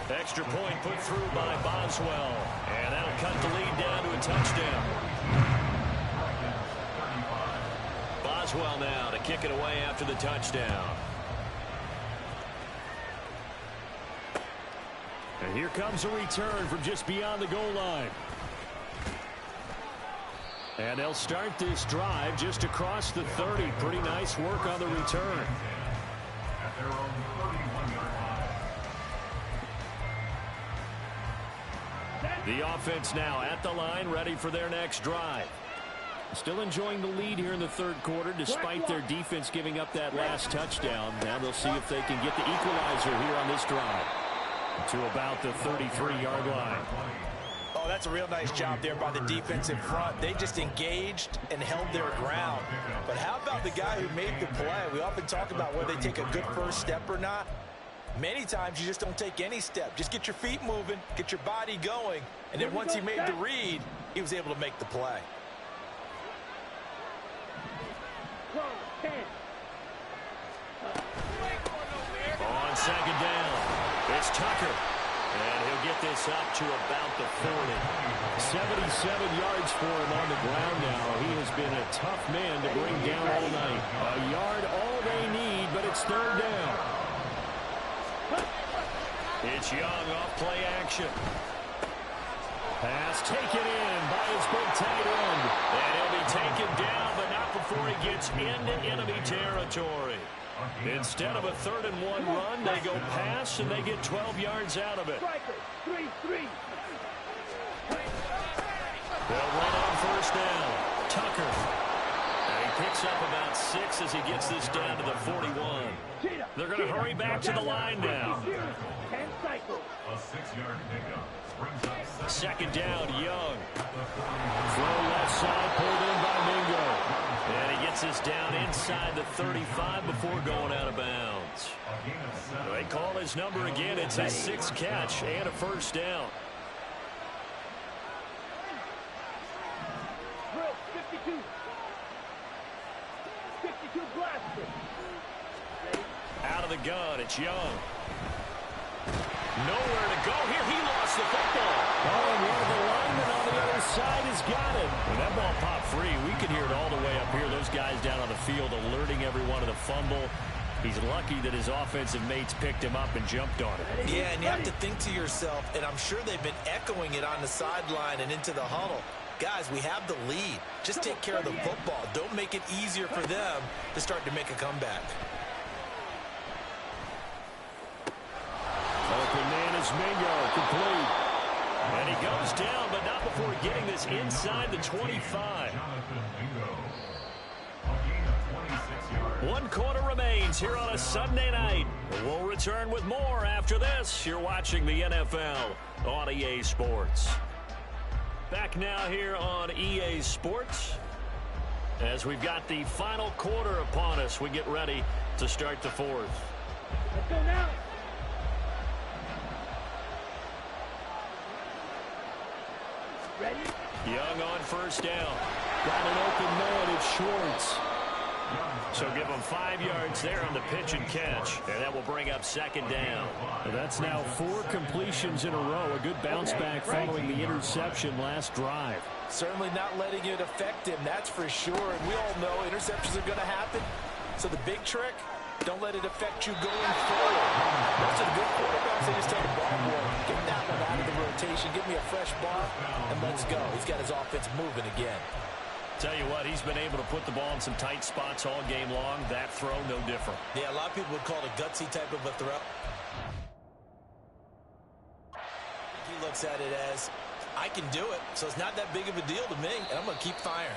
Extra point put through by Boswell. And that'll cut the lead down to a touchdown. Boswell now to kick it away after the touchdown. And here comes a return from just beyond the goal line. And they'll start this drive just across the 30. Pretty nice work on the return. At their own 31-yard line. The offense now at the line, ready for their next drive. Still enjoying the lead here in the 3rd quarter, despite their defense giving up that last touchdown. Now they'll see if they can get the equalizer here on this drive to about the 33-yard line. Oh, that's a real nice job there by the defense in front. They just engaged and held their ground. But how about the guy who made the play? We often talk about whether they take a good first step or not. Many times you just don't take any step. Just get your feet moving, get your body going, and then once he made the read, he was able to make the play. On second down, it's Tucker. And he'll get this up to about the 40. 77 yards for him on the ground now. He has been a tough man to bring down all night. A yard all they need, but it's third down. It's Young off play action. Pass taken in by his big tight end. And he'll be taken down, but not before he gets into enemy territory. Instead of a 3rd-and-1 run, they go pass, and they get 12 yards out of it. They'll They'll run on first down. Tucker. And he picks up about 6 as he gets this down to the 41. They're going to hurry back to the line now. A 6-yard pickup brings up Second down, Young. Throw left side, pulled in by Mingo. And he gets this down inside the 35 before going out of bounds. They call his number again. It's his 6th catch and a first down. 52 blaster. Out of the gun, it's Young. Nowhere to go here. He lost the football. Oh, and one of the linemen on the other side has got it. When that ball popped free, we could hear it all the way up here. Those guys down on the field alerting everyone of the fumble. He's lucky that his offensive mates picked him up and jumped on it. Yeah, and you have to think to yourself, and I'm sure they've been echoing it on the sideline and into the huddle. Guys, we have the lead. Just take care of the football. Don't make it easier for them to start to make a comeback. Open man is Mingo, complete. And he goes down, but not before getting this inside the 25. Jonathan Mingo. A gain of 26 yards. 1 quarter remains here on a Sunday night. We'll return with more after this. You're watching the NFL on EA Sports. Back now here on EA Sports. As we've got the final quarter upon us, we get ready to start the 4th. Let's go now. Ready? Young on first down. Got an open man, it's Schwartz. So give him 5 yards there on the pitch and catch. And that will bring up second down. Well, that's now 4 completions in a row. A good bounce back following the interception last drive. Certainly not letting it affect him, that's for sure. And we all know interceptions are going to happen. So the big trick, don't let it affect you going forward. Most of the good quarterbacks, they just take the ball more. Get that one out of the rotation. Give me a fresh ball, and let's go. He's got his offense moving again. Tell you what, he's been able to put the ball in some tight spots all game long. That throw, no different. Yeah, a lot of people would call it a gutsy type of a throw. He looks at it as, I can do it, so it's not that big of a deal to me, and I'm going to keep firing.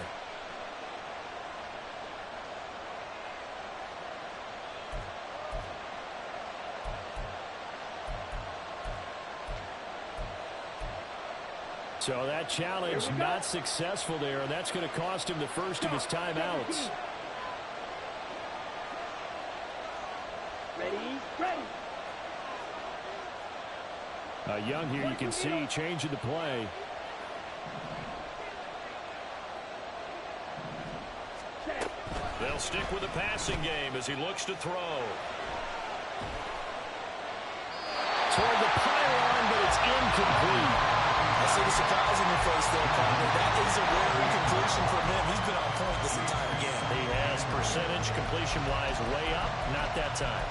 So that challenge not successful there, and that's going to cost him the first of his timeouts. Ready? Young here, you can see, changing the play. They'll stick with the passing game as he looks to throw. Toward the pylon, but it's incomplete. I see the surprise in your face there, partner. That is a rare incompletion from him. He's been on point this entire game. He has percentage completion-wise way up, not that time.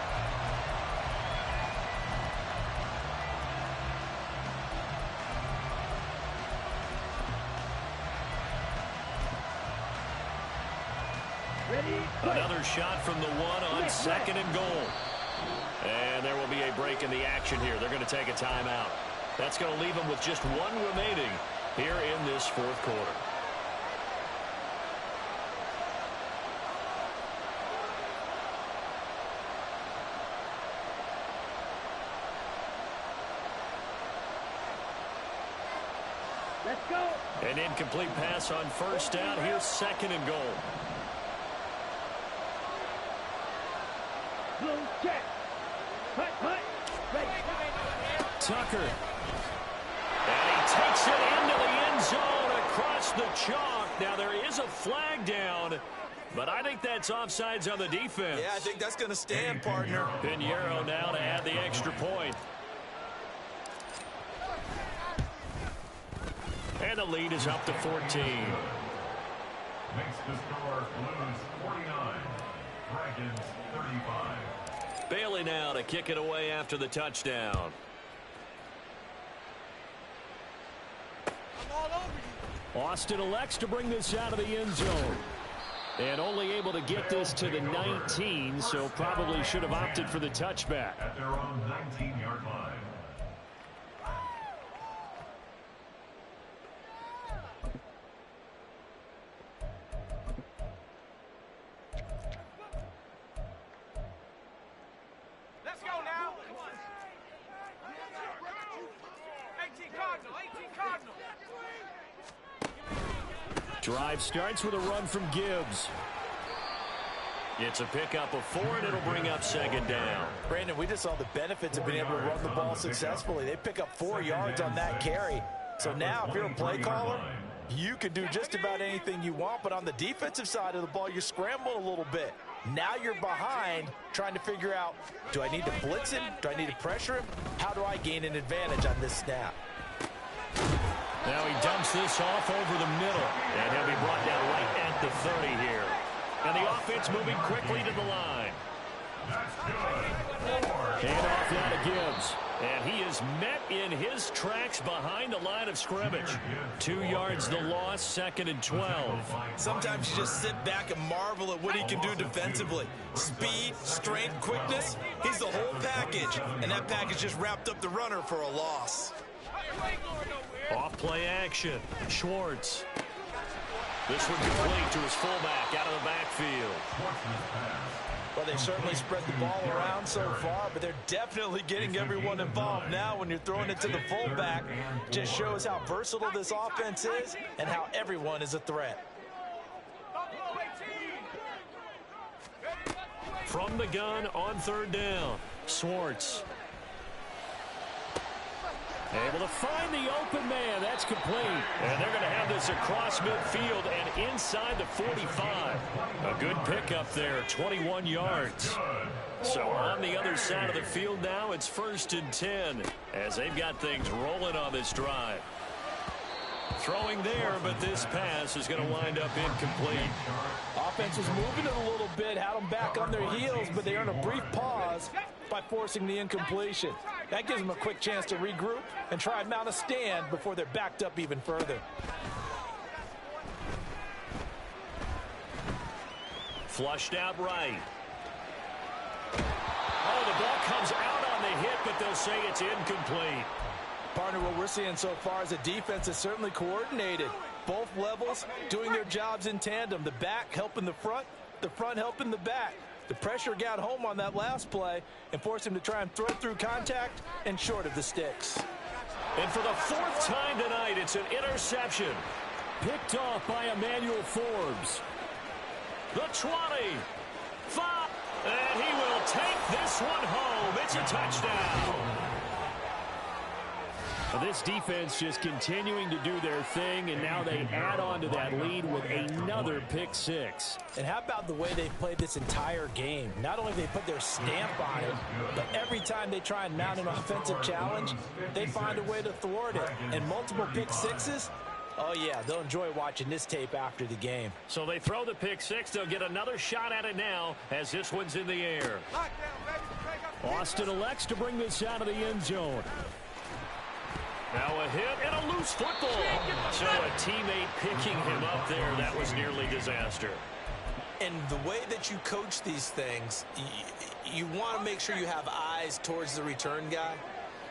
Ready? Another shot from the 1 on 2nd and goal. And there will be a break in the action here. They're going to take a timeout. That's going to leave them with just 1 remaining here in this 4th quarter. go. An incomplete pass on first down. Here's 2nd and goal. Blue check. Punt. Ready. Tucker. And he takes it into the end zone across the chalk. Now there is a flag down, but I think that's offsides on the defense. Yeah, I think that's going to stand, partner. Pinheiro now to add the extra point. And the lead is up to 14. Makes the score Blues 49, Dragons 35. Bailey now to kick it away after the touchdown. Austin elects to bring this out of the end zone. And only able to get this to the 19, so probably should have opted for the touchback. At their own 19-yard line. Let's go now. 18 Cardinal. Drive starts with a run from Gibbs. It's a pickup of 4, and it'll bring up 2nd down. Brandon, we just saw the benefits of being able to run the ball successfully. They pick up 4 yards on that carry. So now, if you're a play caller, you can do just about anything you want. But on the defensive side of the ball, you're scrambling a little bit. Now you're behind, trying to figure out, do I need to blitz him? Do I need to pressure him? How do I gain an advantage on this snap? Now he dumps this off over the middle, and he'll be brought down right at the 30 here. And the offense moving quickly to the line. Hand off now to Gibbs. And he is met in his tracks behind the line of scrimmage. 2 yards the loss, 2nd and 12. Sometimes you just sit back and marvel at what he can do defensively. Speed, strength, quickness, he's the whole package. And that package just wrapped up the runner for a loss. Off play action. Schwartz. This one complete to his fullback out of the backfield. Well, they've certainly spread the ball around so far, but they're definitely getting everyone involved now. When you're throwing it to the fullback, just shows how versatile this offense is and how everyone is a threat. From the gun on 3rd down, Schwartz. Able to find the open man. That's complete. And they're going to have this across midfield and inside the 45. A good pickup there, 21 yards. So on the other side of the field now, it's 1st and 10 as they've got things rolling on this drive. Throwing there, but this pass is going to wind up incomplete. Offense was moving it a little bit, had them back on their heels, but they earned a brief pause by forcing the incompletion. That gives them a quick chance to regroup and try and mount a stand before they're backed up even further. Flushed out right. Oh, the ball comes out on the hit, but they'll say it's incomplete. Partner, what we're seeing so far as a defense is certainly coordinated. Both levels doing their jobs in tandem. The back helping the front helping the back. The pressure got home on that last play and forced him to try and throw through contact and short of the sticks. And for the 4th time tonight, it's an interception. Picked off by Emmanuel Forbes. The 20. 5. And he will take this one home. It's a touchdown. This defense just continuing to do their thing, and now they add on to that lead with another pick 6. And how about the way they've played this entire game? Not only have they put their stamp on it, but every time they try and mount an offensive challenge, they find a way to thwart it. And multiple pick 6s, oh yeah, they'll enjoy watching this tape after the game. So they throw the pick 6. They'll get another shot at it now as this one's in the air. Austin elects to bring this out of the end zone. Now a hit and a loose football. So a teammate picking him up there. That was nearly disaster. And the way that you coach these things, you want to make sure you have eyes towards the return guy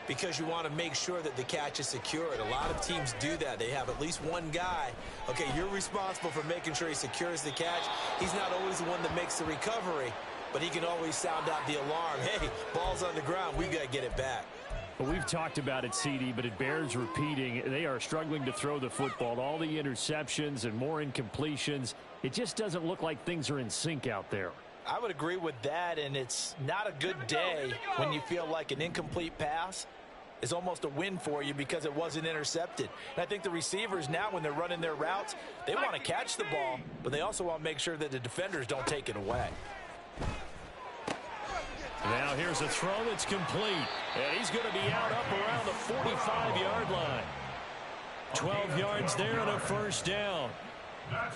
because you want to make sure that the catch is secured. A lot of teams do that. They have at least one guy. Okay, you're responsible for making sure he secures the catch. He's not always the one that makes the recovery, but he can always sound out the alarm. Hey, ball's on the ground. We got to get it back. Well, we've talked about it, CD, but it bears repeating. They are struggling to throw the football. All the interceptions and more incompletions. It just doesn't look like things are in sync out there. I would agree with that, and it's not a good day when you feel like an incomplete pass is almost a win for you because it wasn't intercepted. And I think the receivers now, when they're running their routes, they want to catch the ball, but they also want to make sure that the defenders don't take it away. Now here's a throw that's complete. And he's going to be out up around the 45-yard line. 12 yards there and a first down.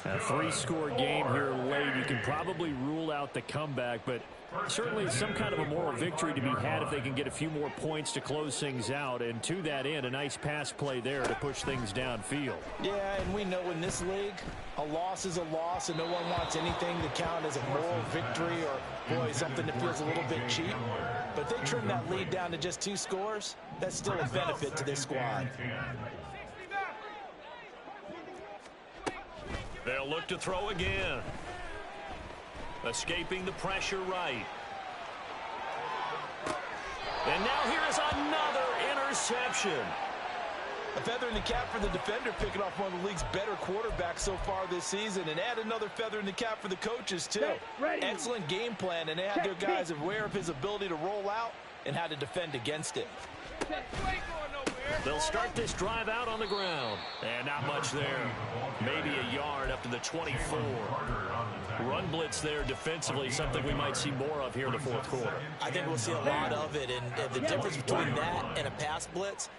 A 3-score game here late. You can probably rule out the comeback, but certainly some kind of a moral victory to be had if they can get a few more points to close things out. And to that end, a nice pass play there to push things downfield. Yeah, and we know in this league, a loss is a loss, and no one wants anything to count as a moral victory or, boy, something that feels a little bit cheap. But if they trim that lead down to just 2 scores, that's still a benefit to this squad. They'll look to throw again. Escaping the pressure right. And now here is another interception. A feather in the cap for the defender, picking off one of the league's better quarterbacks so far this season, and add another feather in the cap for the coaches, too. Excellent game plan, and they had their guys aware of his ability to roll out and how to defend against it. They'll start this drive out on the ground. And not much there. Maybe a yard up to the 24. Run blitz there defensively, something we might see more of here in the fourth quarter. I think we'll see a lot of it, and the difference between that and a pass blitz,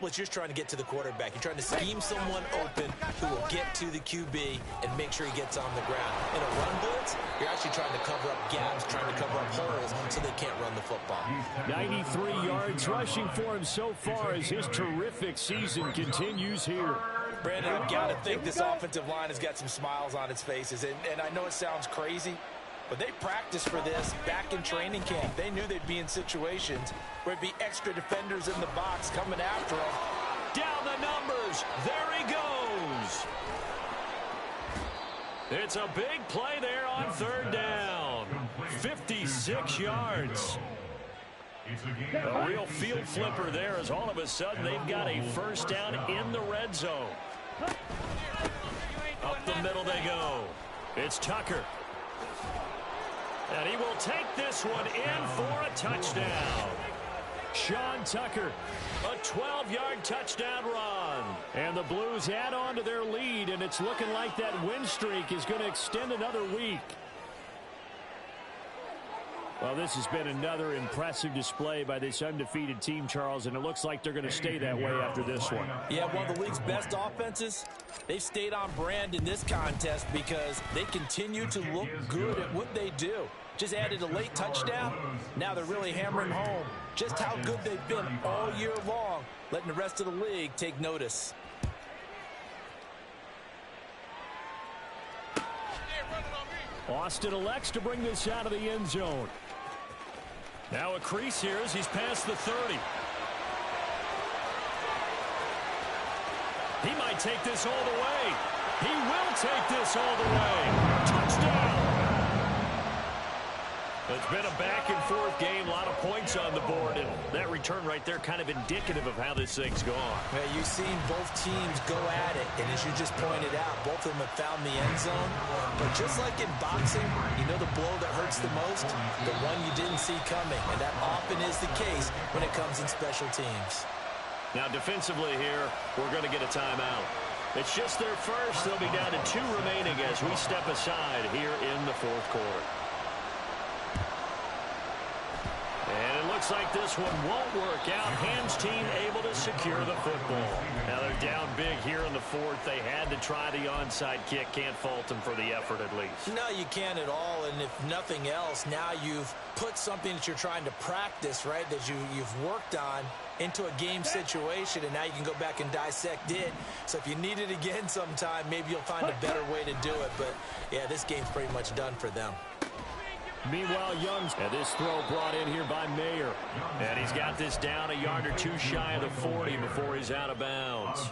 you're just trying to get to the quarterback. You're trying to scheme someone open who will get to the QB and make sure he gets on the ground. In a run blitz, you're actually trying to cover up gaps, trying to cover up holes so they can't run the football. 93 yards rushing for him so far as his terrific season continues here. Brandon, I've got to think this offensive line has got some smiles on its faces, and I know it sounds crazy, but they practiced for this back in training camp. They knew they'd be in situations where it'd be extra defenders in the box coming after them. Down the numbers. There he goes. It's a big play there on third down. 56 yards. A real field flipper there as all of a sudden they've got a first down in the red zone. Up the middle they go. It's Tucker. And he will take this one in for a touchdown. Sean Tucker, a 12-yard touchdown run. And the Blues add on to their lead, and it's looking like that win streak is going to extend another week. Well, this has been another impressive display by this undefeated team, Charles, and it looks like they're going to stay that way after this one. Yeah, one of the league's best offenses. They've stayed on brand in this contest because they continue to look good at what they do. Just added a late touchdown. Now they're really hammering home just how good they've been all year long, letting the rest of the league take notice. Austin elects to bring this out of the end zone. Now a crease here as he's past the 30. He might take this all the way. He will take this all the way. Touchdown! It's been a back-and-forth game, a lot of points on the board, and that return right there kind of indicative of how this thing's gone. Yeah, you've seen both teams go at it, and as you just pointed out, both of them have found the end zone. But just like in boxing, you know the blow that hurts the most? The one you didn't see coming, and that often is the case when it comes in special teams. Now, defensively here, we're going to get a timeout. It's just their first. They'll be down to 2 remaining as we step aside here in the fourth quarter. And it looks like this one won't work out. Hams team able to secure the football. Now they're down big here in the fourth. They had to try the onside kick. Can't fault them for the effort at least. No, you can't at all. And if nothing else, now you've put something that you're trying to practice, right, that you've worked on into a game situation, and now you can go back and dissect it. So if you need it again sometime, maybe you'll find a better way to do it. But, yeah, this game's pretty much done for them. Meanwhile, Young's, and this throw brought in here by Mayer. And he's got this down a yard or 2 shy of the 40 before he's out of bounds.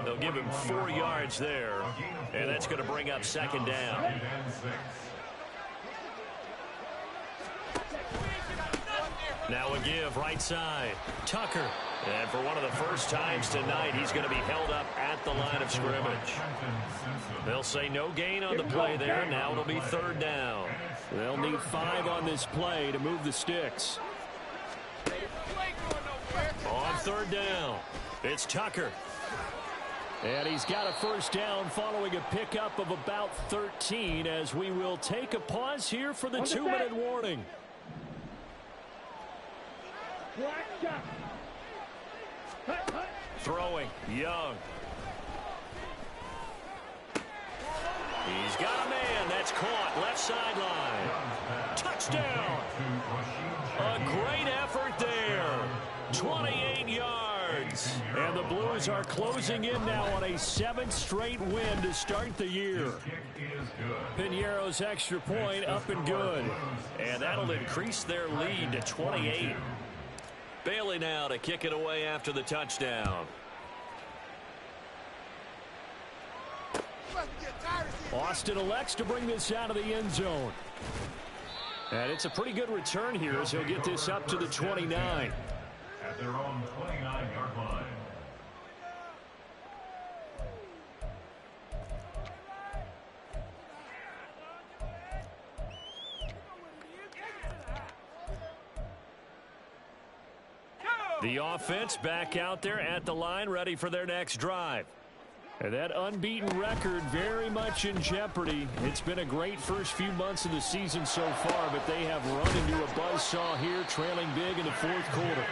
They'll give him 4 yards there, and that's going to bring up second down. Now a give right side. Tucker. And for one of the first times tonight, he's going to be held up at the line of scrimmage. They'll say no gain on the play there. Now it'll be third down. They'll need 5 on this play to move the sticks. On third down, it's Tucker. And he's got a first down following a pickup of about 13 as we will take a pause here for the 2-minute warning. Throwing, Young. He's got a man. That's caught. Left sideline. Touchdown. A great effort there. 28 yards. And the Blues are closing in now on a 7th straight win to start the year. Pinheiro's extra point up and good. And that'll increase their lead to 28. Bailey now to kick it away after the touchdown. Austin elects to bring this out of the end zone. And it's a pretty good return here as he'll get this up to the 29. At their own 29-yard line. The offense back out there at the line, ready for their next drive. And that unbeaten record very much in jeopardy. It's been a great first few months of the season so far, but they have run into a buzzsaw here, trailing big in the fourth quarter.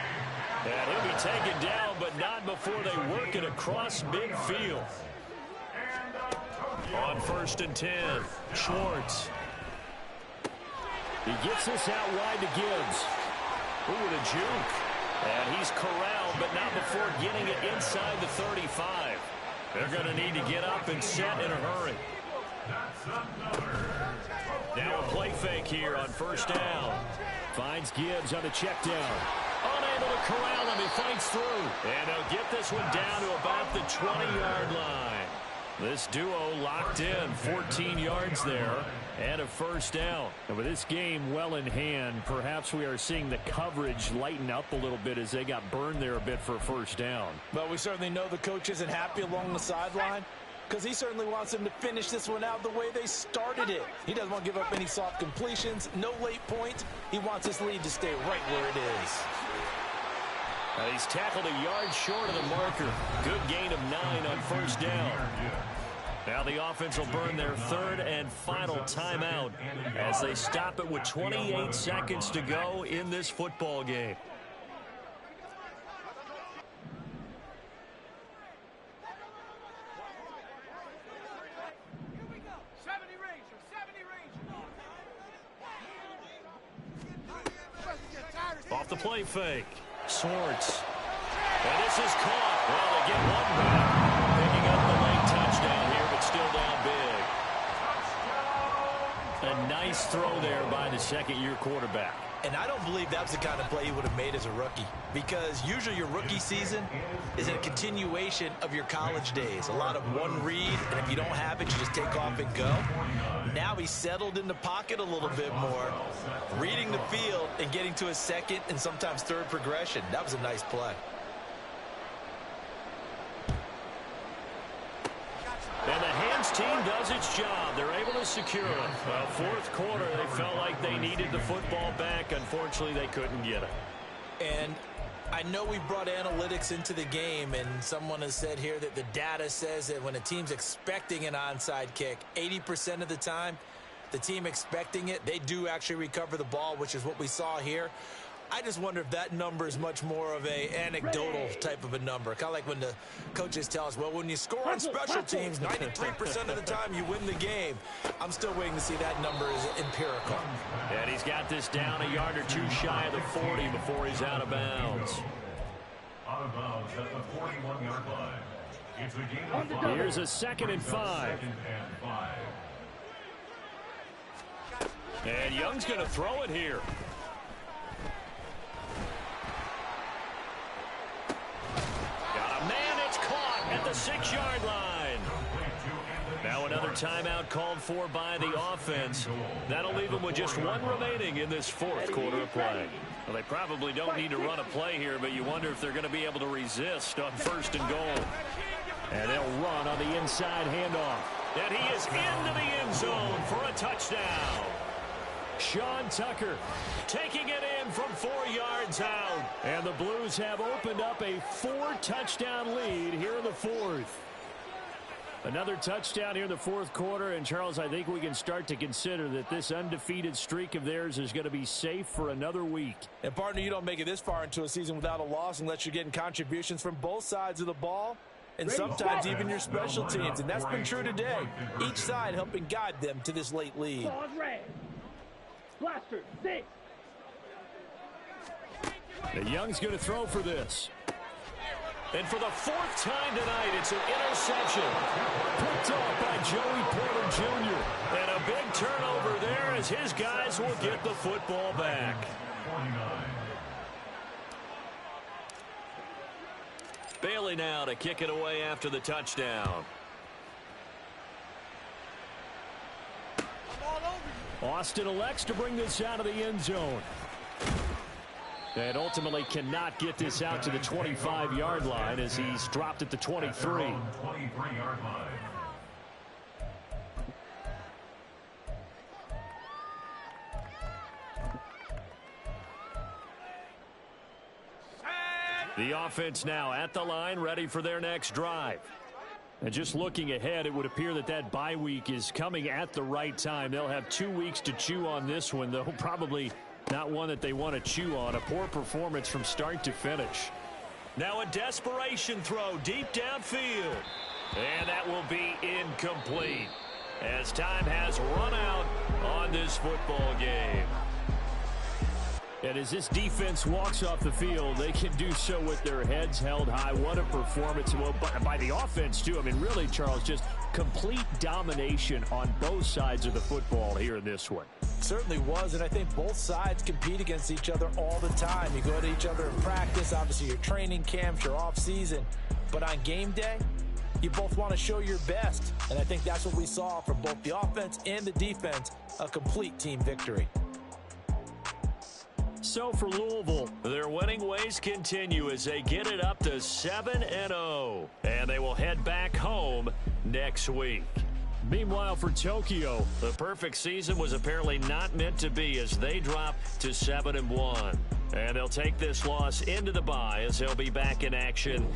And he'll be taken down, but not before they work it across midfield. On 1st and 10, Schwartz. He gets this out wide to Gibbs. Ooh, the juke. And he's corralled, but not before getting it inside the 35. They're going to need to get up and set in a hurry. Now a play fake here on 1st down. Finds Gibbs on the check down. Unable to corral him. He fights through. And they'll get this one down to about the 20-yard line. This duo locked in. 14 yards there and a 1st down. And with this game well in hand, perhaps we are seeing the coverage lighten up a little bit as they got burned there a bit for a 1st down. But we certainly know the coach isn't happy along the sideline because he certainly wants them to finish this one out the way they started it. He doesn't want to give up any soft completions, no late points. He wants his lead to stay right where it is. He's tackled a yard short of the marker. Good gain of 9 on 1st down. Now the offense will burn their 3rd and final timeout as they stop it with 28 seconds to go in this football game. Here we go. 70 Ranger, 70 Ranger. Off the play fake. Schwartz. And this is caught. Well, they get one back. Picking up the late touchdown here, but still down big. A nice throw there by the second-year quarterback. And I don't believe that's the kind of play he would have made as a rookie, because usually your rookie season is a continuation of your college days. A lot of one read, and if you don't have it, you just take off and go. Now he's settled in the pocket a little bit more, reading the field and getting to a 2nd and sometimes 3rd progression. That was a nice play. And the hands team does its job. They're able to secure it. Well, 4th quarter, they felt like they needed the football back. Unfortunately, they couldn't get it. And I know we brought analytics into the game, and someone has said here that the data says that when a team's expecting an onside kick, 80% of the time, the team expecting it, they do actually recover the ball, which is what we saw here. I just wonder if that number is much more of a anecdotal type of a number. Kind of like when the coaches tell us, well, when you score on special teams, 93% of the time you win the game. I'm still waiting to see that number is empirical. And he's got this down a yard or 2 shy of the 40 before he's out of bounds. Out of bounds at the 41-yard line. It's a gain of 5. Here's a 2nd and 5. 2nd and 5. And Young's going to throw it here. Got a man, it's caught at the 6-yard line. Now another timeout called for by the offense. That'll leave them with just one remaining in this fourth quarter of play. Well, they probably don't need to run a play here, but you wonder if they're going to be able to resist on 1st and goal. And they'll run on the inside handoff. And he is into the end zone for a touchdown. Sean Tucker Taking it in from 4 yards out. And the Blues have opened up a 4-touchdown lead here in the fourth. Another touchdown here in the fourth quarter. And, Charles, I think we can start to consider that this undefeated streak of theirs is going to be safe for another week. And, partner, you don't make it this far into a season without a loss unless you're getting contributions from both sides of the ball and sometimes even your special teams. And that's been true today. Each side helping guide them to this late lead. Pause red. Blaster, 6. The Young's going to throw for this. And for the 4th time tonight, it's an interception. Picked off by Joey Porter Jr. And a big turnover there as his guys will get the football back. 49. Bailey now to kick it away after the touchdown. Austin elects to bring this out of the end zone. And ultimately cannot get this out to the 25-yard line as he's dropped at the 23. 23-yard line. The offense now at the line, ready for their next drive. And just looking ahead, it would appear that that bye week is coming at the right time. They'll have 2 weeks to chew on this one, though probably not one that they want to chew on. A poor performance from start to finish. Now a desperation throw deep downfield. And that will be incomplete as time has run out on this football game. And as this defense walks off the field, they can do so with their heads held high. What a performance. Well, by the offense, too. I mean, really, Charles, just complete domination on both sides of the football here in this one. Certainly was, and I think both sides compete against each other all the time. You go to each other in practice, obviously your training camps, your off-season. But on game day, you both want to show your best. And I think that's what we saw from both the offense and the defense, a complete team victory. So for Louisville, their winning ways continue as they get it up to 7-0. And they will head back home next week. Meanwhile, for Tokyo, the perfect season was apparently not meant to be as they drop to 7-1. And they'll take this loss into the bye as they'll be back in action